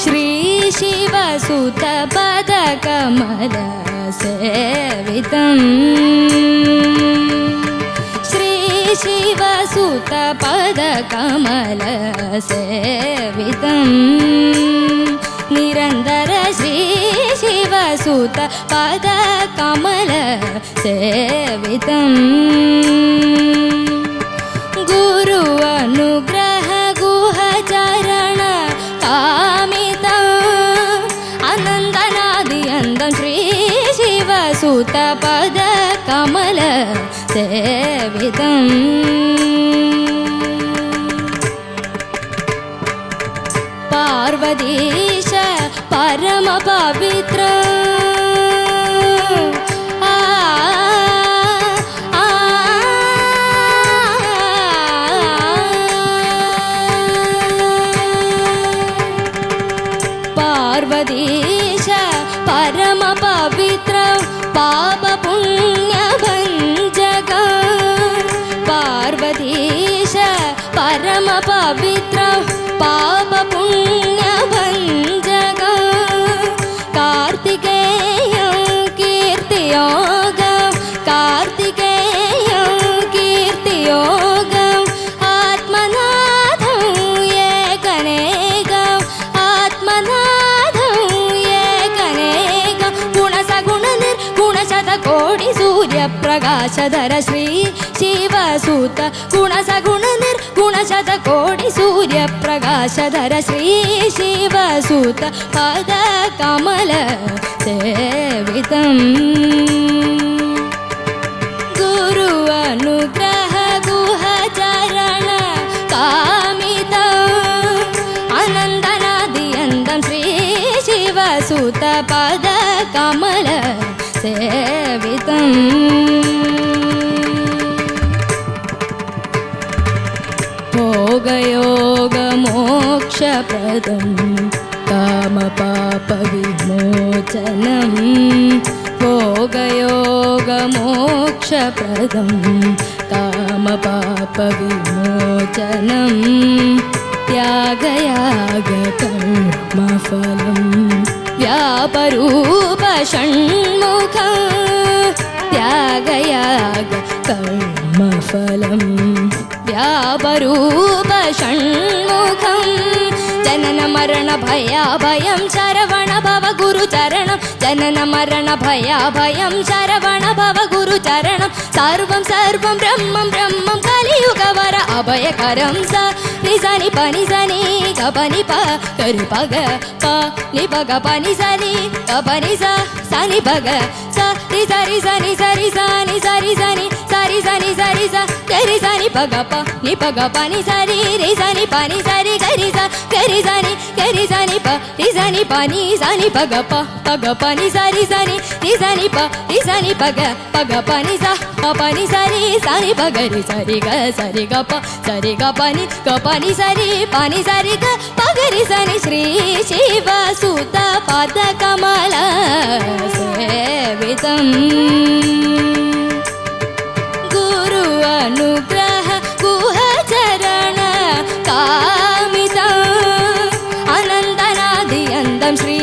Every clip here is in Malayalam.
ശ്രീ ശിവസുത പദകമല സേവിതം ശ്രീ ശിവസുത പദകമല സേവിതം നിരന്തര ശ്രീ ശിവസുത പദകമല സേവിതം ഗുരു അനുഗ്രഹ ഗുഹചരണ കാമിത അനന്തനാദിയന്തം ശ്രീ ശിവസുത പദകമല സേവിതം പാർവതീശ പരമ പവിത്ര പാർവതീശ പരമ പവിത്ര പാപ പുണ്യ ഭഞ്ജക പാർവതീശ പരമ പവിത്ര പാപ പുണ്യ ഭഞ്ജക കാർത്തികേയം കീർത്തിയോഗം കാർത്തികേയം കീർത്തിയോഗം ആത്മനാഥം ഏകനേകം ആത്മനാഥം ഏകനേകം ഗുണസഗുണ നിർഗുണശതകോടി സൂര്യപ്രകാശധര ശ്രീ ശിവസുത ഗുണസഗുണ നിർഗുണശതകോടി സൂര്യപ്രകാശധര ശ്രീ ശിവസുത പദകമല സേവിതം ഗുരു അനുഗ്രഹ ഗുഹചരണ കാമിത അനന്തനാദിയന്തം ശ്രീ ശിവസുത പദകമല സേവിതം ഭോഗയോഗമോക്ഷപ്രദം കാമപാപവിമോചനം ഭോഗയോഗമോക്ഷപ്രദം കാമപാപവിമോചനം ത്യാഗയാഗകർമ്മഫലം വ്യാപരൂപ ഷണ്മുഖം ത്യാഗയാഗ കർമ്മഫലം വ്യാപരൂപ ഷണ്മുഖം ജനന മരണ ഭയാഭയം ശരവണ ഭവ ഗുരുചരണം ജനന മരണ ഭയാഭയം ശരവണ ഭവ ഗുരുചരണം സർവം സർവം ബ്രഹ്മം ബ്രഹ്മം കലിയുഗവര അഭയകരം സ നിസനി പനി സനി കപനി പ കരു പഗ പ നി പഗ പനി സനി കപനി സ സനി പഗ സ നി സരി സനി സരി സനി സരി സനി സരി സനി സരി സ കരി സനി പഗ പ നി പഗ പനി സരി രി സനി പനി സരി കരി സ കരി സനി പ രി സനി പനി സനി പഗ പ പനി സരി സനി രി സനി പ രി സനി പഗ പനി സ പനി സരി സനി പഗ രി സരി ഗ പനി സരി ഗ പഗരി സനി ശ്രീ ശിവസുത പദകമല സേവിതം ഗുരു അനുഗ്രഹ ഗുഹചരണ കാമിത അനന്തനാദിയന്തം ശ്രീ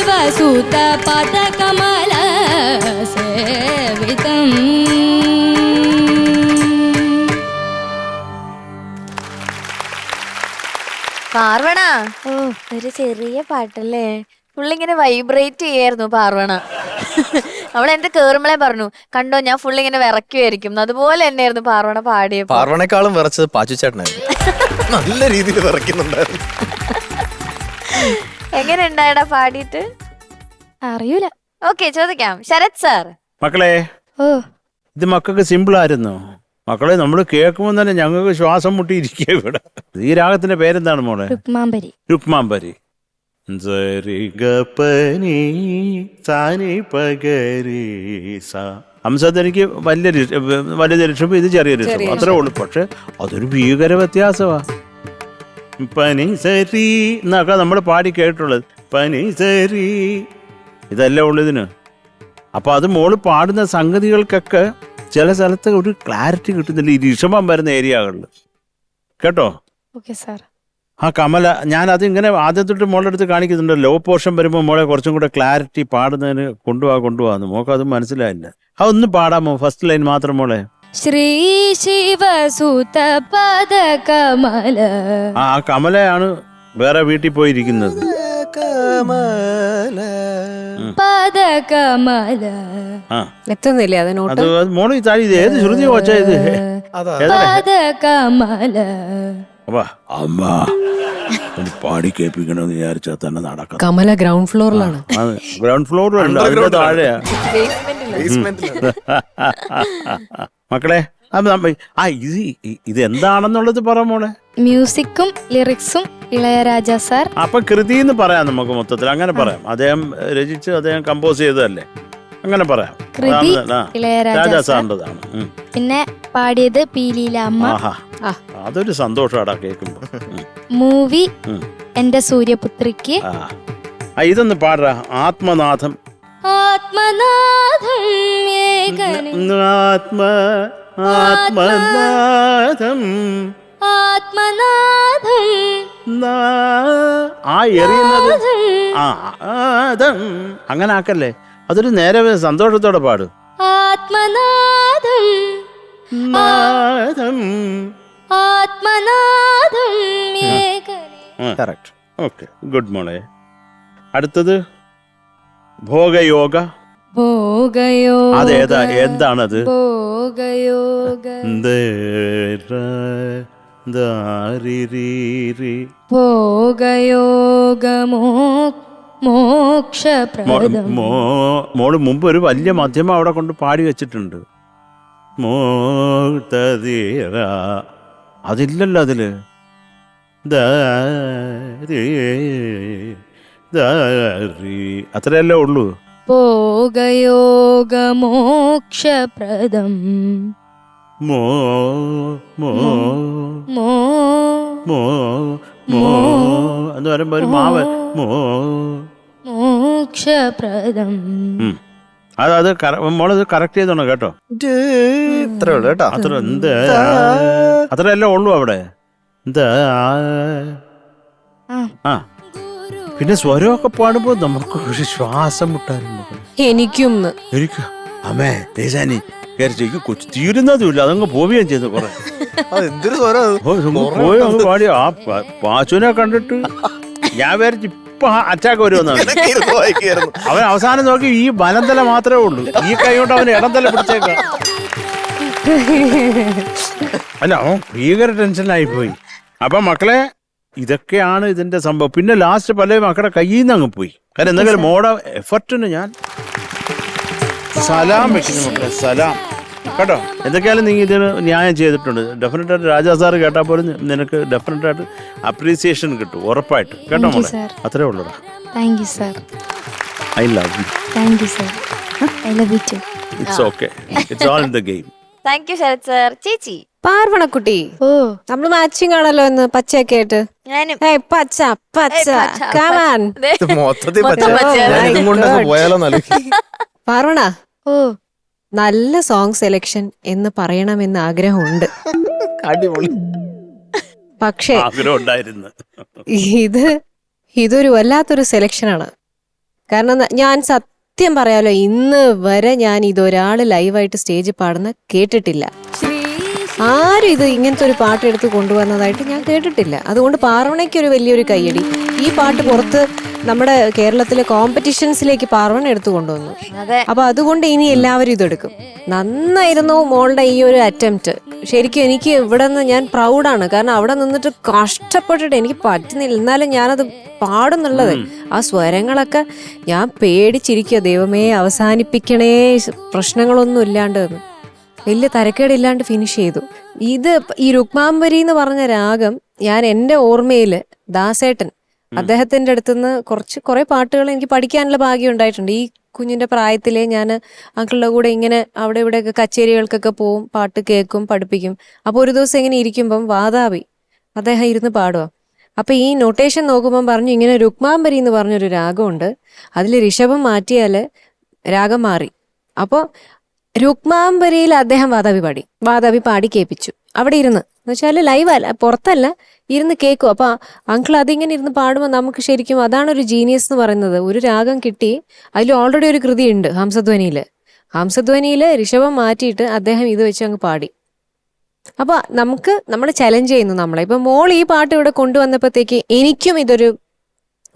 ശിവസുത പദകമല സേവിതം പാർവണ ഓ ഒരു ചെറിയ പാട്ടല്ലേ ഫുള്ളിങ്ങനെ വൈബ്രേറ്റ് ചെയ്യായിരുന്നു പാർവണ അവൾ എന്റെ കേറുമ്പളെ പറഞ്ഞു കണ്ടോ ഞാൻ ഫുള്ളിങ്ങനെ വിറയ്ക്കുമായിരിക്കും അതുപോലെ തന്നെയായിരുന്നു പാർവണ പാടിയപ്പോ പാർവണേക്കാളും വിറച്ചത് പാച്ചുച്ചേട്ടനായിരുന്നു നല്ല രീതിയിൽ വിറയ്ക്കുന്നുണ്ടായിരുന്നു എങ്ങനെ ഉണ്ടായടാ പാടിയിട്ട് അറിയൂല ഓക്കെ ചോദിക്കാം ശരത് സാർ മക്കളെ ഓ ഇത് മക്കൾക്ക് സിമ്പിൾ ആയിരുന്നു മക്കളെ നമ്മൾ കേൾക്കുമ്പോൾ തന്നെ ഞങ്ങൾക്ക് ശ്വാസം മുട്ടിയിരിക്കുക ഇവിടെ ഈ രാഗത്തിന്റെ പേരെന്താണ് മോളെ രുക്മാംബരി രുക്മാംബരി ഹംസത്ത് എനിക്ക് വലിയ ഋഷഭം ഇത് ചെറിയ ഋഷഭം അത്രേ ഉള്ളൂ പക്ഷെ അതൊരു ഭീകര വ്യത്യാസമാണ് പനി സരി എന്നൊക്കെ നമ്മൾ പാടി കേട്ടുള്ളത് പനി സരി ഇതല്ലേ ഉള്ളതിന് അപ്പൊ അത് മോള് പാടുന്ന സംഗതികൾക്കൊക്കെ ചില സ്ഥലത്ത് ഒരു ക്ലാരിറ്റി കിട്ടുന്നില്ല ഈ ഋഷഭം വരുന്ന ഏരിയകളിൽ കേട്ടോ. Okay sir. ആ കമല, ഞാൻ അതിങ്ങനെ ആദ്യം തൊട്ട് മോളുടെ അടുത്ത് കാണിക്കുന്നുണ്ട്. ലോ പോർഷൻ വരുമ്പോൾ മോളെ കുറച്ചും കൂടെ ക്ലാരിറ്റി പാടുന്നതിന് കൊണ്ടുപോകാന്ന് മോൾക്ക് അത് മനസ്സിലായില്ല. അതൊന്ന് പാടാമോ? ഫസ്റ്റ് ലൈൻ മാത്രം മോളെ. ശ്രീ ശിവസുത പദ കമല. ആ കമലയാണ് വേറെ വീട്ടിൽ പോയിരിക്കുന്നത്. പദ കമല. ആ എത്തുന്നില്ലേ അതിനോട്ട്? അത് മോള് ഈ താഴെ ഇത് ഏത് ശ്രുതി കൊച്ചാ ഇത്? പദ കമല. അമ്മ പാടി കേൾപ്പിക്കണമെന്ന് വിചാരിച്ചാൽ തന്നെ നടക്കാം. കമല ഗ്രൗണ്ട് ഫ്ലോറിലാണ്. ഗ്രൗണ്ട് ഫ്ലോറിലുണ്ട്, അതിന്റെ താഴെയാ. മക്കളെ ഇത് എന്താണെന്നുള്ളത് പറ മോളെ. മ്യൂസിക്കും ലിറിക്സും ഇളയരാജ സാർ. അപ്പൊ കൃതി എന്ന് പറയാം നമുക്ക് മൊത്തത്തിൽ, അങ്ങനെ പറയാം. അദ്ദേഹം രചിച്ച് അദ്ദേഹം കമ്പോസ് ചെയ്തതല്ലേ, അങ്ങനെ പറയാം. കൃതി ഇളയരാജ രാജാ സാർ. സാറിൻ്റെതാണ്. പിന്നെ പാടിയത് പി ലീലാമ്മ. ആഹാ, അതൊരു സന്തോഷാടാ കേൾക്കുമ്പോ. മൂവി എന്റെ സൂര്യപുത്രിക്ക്. ഇതൊന്ന് പാടാ. ആത്മനാഥം. ആത്മനാഥം ഏകനെ. ആത്മനാഥം. ആത്മനാഥം. ആ എറിയുന്നത് അങ്ങനെ ആക്കല്ലേ, അതൊരു നേരെ സന്തോഷത്തോടെ പാട്. ആത്മനാഥം. നാഥം. ആത്മനാഥം ഏകനെ. കറക്റ്റ്. ഓക്കെ, ഗുഡ് മോളെ. അടുത്തത് ഭോഗയോഗ. ഭോഗയോഗ. അതേതാ, എന്താണത്? ഭോഗയോഗ. ഭോഗയോഗമോ മോക്ഷപ്രദം. മോള് മുമ്പ് ഒരു വലിയ മധ്യമം അവിടെ കൊണ്ട് പാടി വെച്ചിട്ടുണ്ട്. മോക്തീര അതില്ലല്ലോ അതില്. അത്രയല്ലേ ഉള്ളൂ. ഭോഗയോഗമോക്ഷപ്രദം. മോ മോ മോ മോ മോ എന്ന് പറയുമ്പോ ഒരു മാവ്. മോക്ഷപ്രദം. അത് മോളത് കറക്റ്റ് ചെയ്തോണം കേട്ടോ. ഇത്രേ ഉള്ളൂ കേട്ടോ. അത്ര എന്ത് അത്രയല്ലേ ഉള്ളൂ അവിടെ. എന്താ ആ പിന്നെ സ്വരമൊക്കെ പാടുമ്പോ നമുക്ക് ഒരു ശ്വാസം മുട്ടാറുണ്ട്. എനിക്കും എനിക്ക് അമ്മേ ദേശാനി കൊച്ചു തീരുന്നതുമില്ല, അതങ്ങ് പോവുകയും ചെയ്തു. കുറെ എന്തൊരു സ്വരം പോയി അങ്ങ് പാടി. ആ പാച്ചുവിനെ കണ്ടിട്ട് ഞാൻ വിചാരിച്ചു ഇപ്പൊ അറ്റാക്ക് വരുമെന്നാണ്. അവൻ അവസാനം നോക്കി ഈ വലന്തല മാത്രമേ ഉള്ളൂ, ഈ കൈ കൊണ്ട് അവന് ഇടന്തല പിടിച്ചേക്കാം. അല്ല അവൻ ഭീകര ടെൻഷനായി പോയി. അപ്പൊ മക്കളെ ഇതൊക്കെയാണ് ഇതിന്റെ സംഭവം. പിന്നെ ലാസ്റ്റ് പല മക്കളുടെ കയ്യിൽ നിന്ന് അങ്ങ് പോയി. കാരണം എന്തെങ്കിലും മോടെ എഫർട്ടിന് ഞാൻ സലാം വെക്കുന്നു മക്കളെ, സലാം കേട്ടോ. എന്തൊക്കെയാലും നീ ഇതിന് ന്യായം ചെയ്തിട്ടുണ്ട്. ഡെഫിനറ്റായിട്ട് രാജാ സാറ് കേട്ടാൽ പോലും നിനക്ക് ഡെഫിനറ്റായിട്ട് അപ്രീസിയേഷൻ കിട്ടും, ഉറപ്പായിട്ട് കേട്ടോ മോളെ. അത്രേ ഉള്ളൂടാ. Thank you sir. I love you. Thank you sir. I love you too. It's okay, it's all in the game. Thank you Sarath sir. ചേച്ചി പാർവണക്കുട്ടി, ഓ നമ്മള് മാച്ചിങ് ആണല്ലോ ഇന്ന് പച്ചയൊക്കെ ആയിട്ട്. ഞാനും പച്ച പച്ച കമാൻ മൊത്തത്തിൽ മൊത്തം പച്ചയാണ്. ഇതും കൊണ്ടൊക്കെ പോയാലോ നല്ല. പാർവണ, ഓ നല്ല സോങ് സെലക്ഷൻ എന്ന് പറയണമെന്ന് ആഗ്രഹമുണ്ട്. അടിപൊളി. പക്ഷേ ആഗ്രഹം ഉണ്ടായിരുന്നു. ഇതൊരു വല്ലാത്തൊരു സെലക്ഷനാണ്. കാരണം ഞാൻ സത്യം പറയാലോ, ഇന്ന് വരെ ഞാൻ ഇതൊരാള് ലൈവായിട്ട് സ്റ്റേജിൽ പാടുന്ന കേട്ടിട്ടില്ല. ആരും ഇത് ഇങ്ങനത്തെ ഒരു പാട്ട് എടുത്ത് കൊണ്ടുവന്നതായിട്ട് ഞാൻ കേട്ടിട്ടില്ല. അതുകൊണ്ട് പാർവണയ്ക്ക് ഒരു വലിയൊരു കയ്യടി. ഈ പാട്ട് പുറത്ത് നമ്മുടെ കേരളത്തിലെ കോമ്പറ്റീഷൻസിലേക്ക് പാർവണ എടുത്തു കൊണ്ടുവന്നു. അപ്പൊ അതുകൊണ്ട് ഇനി എല്ലാവരും ഇതെടുക്കും. നന്നായിരുന്നു മോളുടെ ഈ ഒരു അറ്റംപ്റ്റ്. ശരിക്കും എനിക്ക് ഇവിടെ നിന്ന് ഞാൻ പ്രൗഡാണ്. കാരണം അവിടെ നിന്നിട്ട് കഷ്ടപ്പെട്ടിട്ട് എനിക്ക് പറ്റുന്നില്ല, എന്നാലും ഞാനത് പാടുന്നുള്ളത്. ആ സ്വരങ്ങളൊക്കെ ഞാൻ പേടിച്ചിരിക്കുക, ദൈവമേ അവസാനിപ്പിക്കണേ, പ്രശ്നങ്ങളൊന്നും ഇല്ലാണ്ട് എന്ന്. വലിയ തരക്കേടില്ലാണ്ട് ഫിനിഷ് ചെയ്തു. ഇത് ഈ രുക്മാംബരി എന്ന് പറഞ്ഞ രാഗം ഞാൻ എൻ്റെ ഓർമ്മയിൽ ദാസേട്ടൻ അദ്ദേഹത്തിന്റെ അടുത്തുനിന്ന് കുറെ പാട്ടുകൾ എനിക്ക് പഠിക്കാനുള്ള ഭാഗ്യം ഉണ്ടായിട്ടുണ്ട്. ഈ കുഞ്ഞിന്റെ പ്രായത്തിലെ ഞാൻ അങ്കിളുടെ കൂടെ ഇങ്ങനെ അവിടെ ഇവിടെയൊക്കെ കച്ചേരികൾക്കൊക്കെ പോവും, പാട്ട് കേൾക്കും, പഠിപ്പിക്കും. അപ്പോൾ ഒരു ദിവസം ഇങ്ങനെ ഇരിക്കുമ്പം വാതാപി അദ്ദേഹം ഇരുന്ന് പാടുക. അപ്പൊ ഈ നൊട്ടേഷൻ നോക്കുമ്പം പറഞ്ഞു ഇങ്ങനെ രുക്മാംബരി എന്ന് പറഞ്ഞൊരു രാഗമുണ്ട്, അതിൽ ഋഷഭം മാറ്റിയാല് രാഗം മാറി. അപ്പോൾ രുക്മാംബരിയിൽ അദ്ദേഹം വാതാപി പാടി കേൾപ്പിച്ചു അവിടെ ഇരുന്ന്. എന്ന് വെച്ചാൽ ലൈവ് അല്ല, പുറത്തല്ല, ഇരുന്ന് കേൾക്കും. അപ്പൊ അങ്കിൾ അതിങ്ങനെ ഇരുന്ന് പാടുമ്പോൾ നമുക്ക് ശരിക്കും അതാണ് ഒരു ജീനിയസ് എന്ന് പറയുന്നത്. ഒരു രാഗം കിട്ടി, അതിൽ ഓൾറെഡി ഒരു കൃതി ഉണ്ട് ഹംസധ്വനിയിൽ ഋഷഭം മാറ്റിയിട്ട് അദ്ദേഹം ഇത് വെച്ച് അങ്ങ് പാടി. അപ്പൊ നമ്മൾ ചലഞ്ച് ചെയ്യുന്നു നമ്മളെ. ഇപ്പൊ മോൾ ഈ പാട്ട് ഇവിടെ കൊണ്ടുവന്നപ്പോഴത്തേക്ക് എനിക്കും ഇതൊരു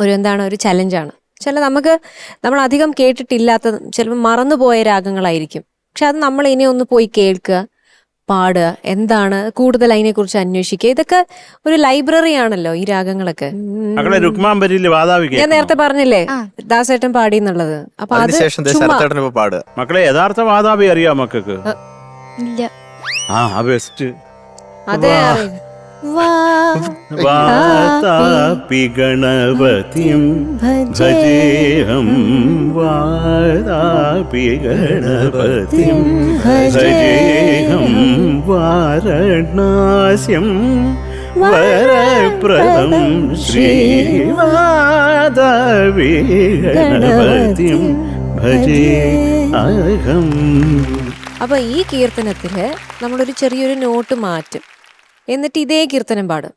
ഒരു ചലഞ്ചാണ്. നമ്മൾ അധികം കേട്ടിട്ടില്ലാത്ത, ചിലപ്പോൾ മറന്നുപോയ രാഗങ്ങളായിരിക്കും. പക്ഷെ അത് നമ്മൾ ഇനി ഒന്ന് പോയി കേൾക്കുക, പാടുക, എന്താണ് കൂടുതൽ അതിനെക്കുറിച്ച് അന്വേഷിക്കുക. ഇതൊക്കെ ഒരു ലൈബ്രറി ആണല്ലോ ഈ രാഗങ്ങളൊക്കെ. ഞാൻ നേരത്തെ പറഞ്ഞില്ലേ ദാസേട്ടൻ പാടി എന്നുള്ളത്. അപ്പൊ അത് മക്കളെ യഥാർത്ഥ വാതാപി അറിയാം മക്കൾക്ക്? ഇല്ല. ബെസ്റ്റ്. അതെ, വാതാപി ഗണപതിം ഭജേഹം വാതാപി ഗണപതിം ഭജേഹം വാരണാസ്യം വരപ്രദം ശ്രീവാതാപി ഗണപതിം ഭജേഹം. അപ്പൊ ഈ കീർത്തനത്തില് നമ്മളൊരു ചെറിയൊരു നോട്ട് മാറ്റും, എന്നിട്ട് ഇതേ കീർത്തനം പാടും.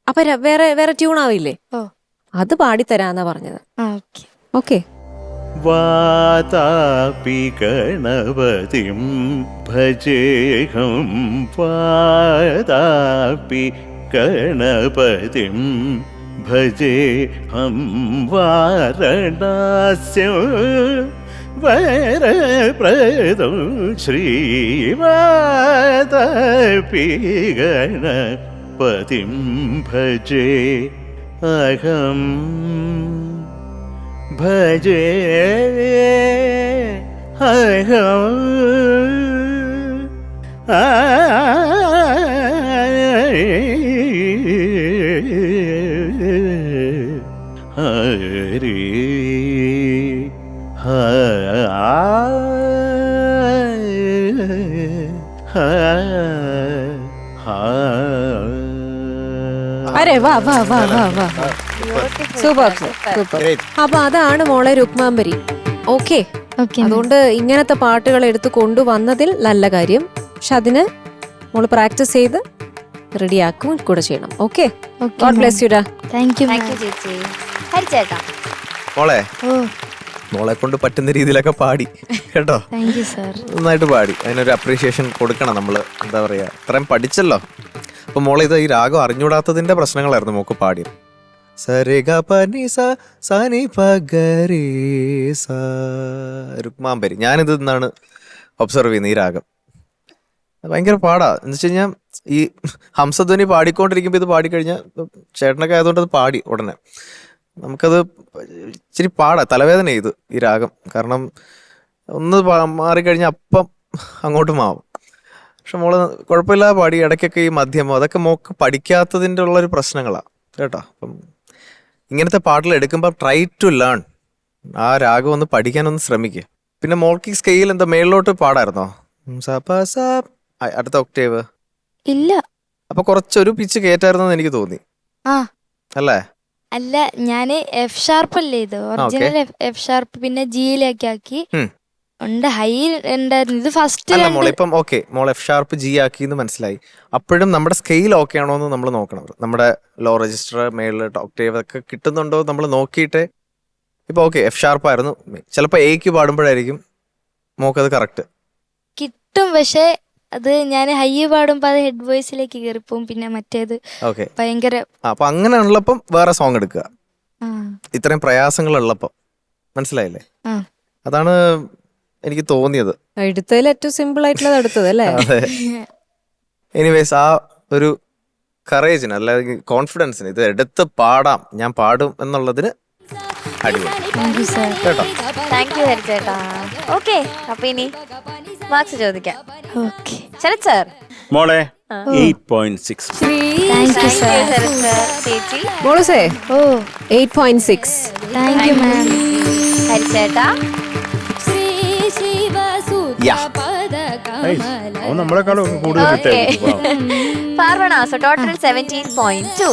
അപ്പൊ വേറെ ട്യൂൺ ആവില്ലേ? അത് പാടിത്തരാന്നാ പറഞ്ഞത്. ഓക്കെ. വാതാപി ഗണപതിം ഭജേഹം വാതാപി ഗണപതിം ഭജേഹം വാരണാസ്യം വരപ്രദം ശ്രീവാതാപി ഗണപതിം ഭജേ അഹം ഭജേ അഹം ഹരി അരെ വാ വാ വാ വാ വാ, സൂപ്പർ സൂപ്പർ. അപ്പൊ അതാണ് മോളെ രുക്മാംബരി. ഓക്കെ. അതുകൊണ്ട് ഇങ്ങനത്തെ പാട്ടുകൾ എടുത്ത് കൊണ്ടുവന്നതിൽ നല്ല കാര്യം. പക്ഷെ അതിന് മോള് പ്രാക്ടീസ് ചെയ്ത് റെഡിയാക്കും കൂടെ ചെയ്യണം. ഓക്കെ. ഗോഡ് ബ്ലെസ് യു ഡാ. താങ്ക് യു ചേച്ചി. ഹരിച്ചേട്ടാ മോളെ കൊണ്ട് പറ്റുന്ന രീതിയിലൊക്കെ പാടി കേട്ടോ. Thank you sir. നന്നായിട്ട് പാടി. അതിനൊരു അപ്രീഷിയേഷൻ കൊടുക്കണം നമ്മള്. എന്താ പറയാ, ഇത്രയും പഠിച്ചല്ലോ. അപ്പൊ മോളെ ഇത് ഈ രാഗം അറിഞ്ഞൂടാത്തതിന്റെ പ്രശ്നങ്ങളായിരുന്നു മോക്ക് പാടിയത്. രുക്മാംബരി. ഞാനിത് നിന്നാണ് ഒബ്സർവ് ചെയ്യുന്നത് ഈ രാഗം. ഭയങ്കര പാടാ. എന്ന് വെച്ച് കഴിഞ്ഞാൽ ഈ ഹംസധ്വനി പാടിക്കൊണ്ടിരിക്കുമ്പോൾ ഇത് പാടിക്കഴിഞ്ഞാൽ, ചേട്ടനൊക്കെ ആയതുകൊണ്ട് അത് പാടി ഉടനെ നമുക്കത് ഇച്ചിരി പാടാ, തലവേദന ഇത് ഈ രാഗം. കാരണം ഒന്ന് മാറിക്കഴിഞ്ഞാൽ അപ്പം അങ്ങോട്ട് മാവും. പക്ഷെ മോള് കുഴപ്പമില്ലാതെ പാടി. ഇടയ്ക്കൊക്കെ ഈ മധ്യമോ അതൊക്കെ മോക്ക് പഠിക്കാത്തതിൻ്റെ ഉള്ളൊരു പ്രശ്നങ്ങളാണ് കേട്ടോ. അപ്പം ഇങ്ങനത്തെ പാട്ടുകൾ എടുക്കുമ്പോൾ ട്രൈ ടു ലേൺ. ആ രാഗം ഒന്ന് പഠിക്കാനൊന്ന് ശ്രമിക്കുക. പിന്നെ മോൾക്ക് സ്കെയിൽ എന്താ മേളിലോട്ട് പാടായിരുന്നോ? അടുത്ത ഒക്ടേവ് ഇല്ല. അപ്പൊ കുറച്ചൊരു പിച്ച് കേറ്റായിരുന്നെന്ന് എനിക്ക് തോന്നി. അല്ലേ? അല്ല, ഞാന് എഫ് ഷാർപ്പ് അല്ലേ ഇത്, ഒറിജിനൽ എഫ് ഷാർപ്പ് പിന്നെ ജിയിലേക്ക് ആക്കി ഉണ്ട്. ഹൈ ഉണ്ടായിരുന്നു ഇത് ഫസ്റ്റ്. ഇപ്പം ഓക്കെ, മോൾ എഫ് ഷാർപ്പ് ജി ആക്കി എന്ന് മനസ്സിലായി. അപ്പോഴും നമ്മുടെ സ്കെയിൽ ഓക്കെ ആണോ എന്ന് നമ്മൾ നോക്കണം. നമ്മുടെ ലോ രജിസ്റ്റർ, മേളിൽ ഒക്ടേവ് ഒക്കെ കിട്ടുന്നുണ്ടോ നമ്മൾ നോക്കിയിട്ട്. ഇപ്പൊ ഓക്കെ എഫ് ഷാർപ്പ് ആയിരുന്നു, ചിലപ്പോൾ എക്ക് പാടുമ്പോഴായിരിക്കും മോക്കത് കറക്റ്റ് കിട്ടും. പക്ഷെ അത് ഞാൻ ഹൈ പാടുമ്പോ അത് ഹെഡ് വോയിസിലേക്ക് കയറിപ്പോവും. പിന്നെ മറ്റേത് ഭയങ്കര. അപ്പൊ അങ്ങനെ ഉള്ളപ്പം വേറെ സോങ് എടുക്കുക. ഇത്രയും പ്രയാസങ്ങൾ ഉള്ളപ്പം. മനസ്സിലായില്ലേ? അതാണ് എനിക്ക് തോന്നിയത്. എടുത്തതിൽ ഏറ്റവും സിമ്പിൾ ആയിട്ടുള്ളത് എടുത്തത് അല്ലേ? അതെ. എനിവേസ് ആ ഒരു കറേജിന് അല്ലെങ്കിൽ കോൺഫിഡൻസിന് ഇത് എടുത്ത് പാടാം, ഞാൻ പാടും എന്നുള്ളതിന് അടിപൊളി കേട്ടോ. Thank you ഹരിച്ചേട്ടാ. ഓക്കെ, അപ്പൊ ഇനി മാർക്സ് ചോദിക്കാം. ശരത് സർ. മോളെ 8.6. ചേച്ചി. മോളൂസേ 8.6. Thank you ma'am. ഹരിച്ചേട്ടാ. നമ്മളെക്കാളും കൂടുതൽ പാർവണ. So total 17.2.